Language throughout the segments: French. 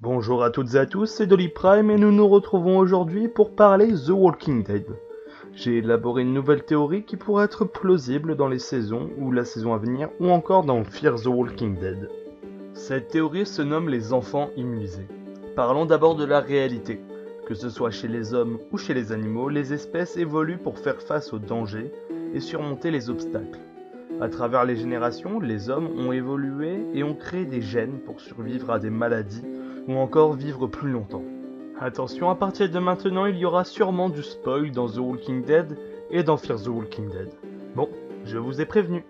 Bonjour à toutes et à tous, c'est Dolly Prime et nous nous retrouvons aujourd'hui pour parler The Walking Dead. J'ai élaboré une nouvelle théorie qui pourrait être plausible dans les saisons ou la saison à venir ou encore dans Fear the Walking Dead. Cette théorie se nomme les enfants immunisés. Parlons d'abord de la réalité. Que ce soit chez les hommes ou chez les animaux, les espèces évoluent pour faire face aux dangers et surmonter les obstacles. À travers les générations, les hommes ont évolué et ont créé des gènes pour survivre à des maladies ou encore vivre plus longtemps. Attention, à partir de maintenant, il y aura sûrement du spoil dans The Walking Dead et dans Fear the Walking Dead. Bon, je vous ai prévenu.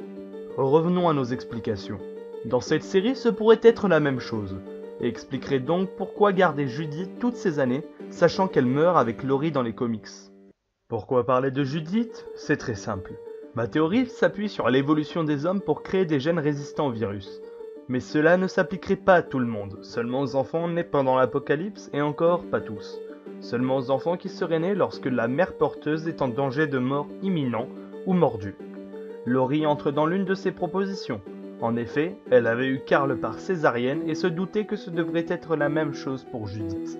Revenons à nos explications. Dans cette série, ce pourrait être la même chose, et expliquerait donc pourquoi garder Judith toutes ces années, sachant qu'elle meurt avec Laurie dans les comics. Pourquoi parler de Judith? C'est très simple. Ma théorie s'appuie sur l'évolution des hommes pour créer des gènes résistants au virus. Mais cela ne s'appliquerait pas à tout le monde, seulement aux enfants nés pendant l'apocalypse et encore pas tous. Seulement aux enfants qui seraient nés lorsque la mère porteuse est en danger de mort imminent ou mordue. Laurie entre dans l'une de ces propositions. En effet, elle avait eu Carl par césarienne et se doutait que ce devrait être la même chose pour Judith.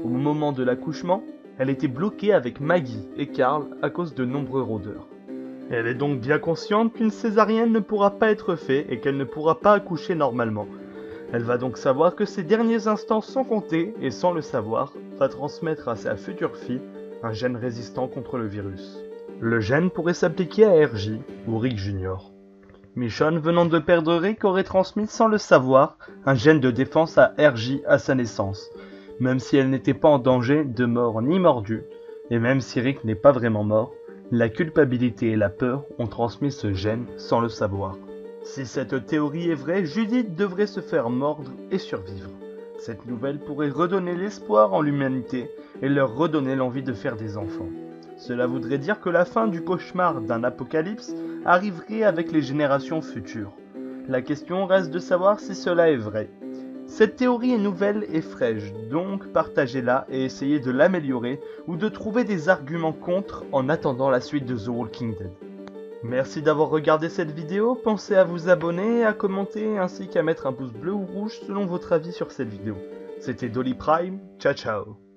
Au moment de l'accouchement, elle était bloquée avec Maggie et Carl à cause de nombreux rôdeurs. Elle est donc bien consciente qu'une césarienne ne pourra pas être faite et qu'elle ne pourra pas accoucher normalement. Elle va donc savoir que ses derniers instants sont comptés et sans le savoir, va transmettre à sa future fille un gène résistant contre le virus. Le gène pourrait s'appliquer à RJ ou Rick Jr. Michonne venant de perdre Rick aurait transmis sans le savoir un gène de défense à RJ à sa naissance, même si elle n'était pas en danger de mort ni mordue, et même si Rick n'est pas vraiment mort, la culpabilité et la peur ont transmis ce gène sans le savoir. Si cette théorie est vraie, Judith devrait se faire mordre et survivre. Cette nouvelle pourrait redonner l'espoir en l'humanité et leur redonner l'envie de faire des enfants. Cela voudrait dire que la fin du cauchemar d'un apocalypse arriverait avec les générations futures. La question reste de savoir si cela est vrai. Cette théorie est nouvelle et fraîche, donc partagez-la et essayez de l'améliorer ou de trouver des arguments contre en attendant la suite de The Walking Dead. Merci d'avoir regardé cette vidéo, pensez à vous abonner, à commenter ainsi qu'à mettre un pouce bleu ou rouge selon votre avis sur cette vidéo. C'était Dolly Prime, ciao ciao.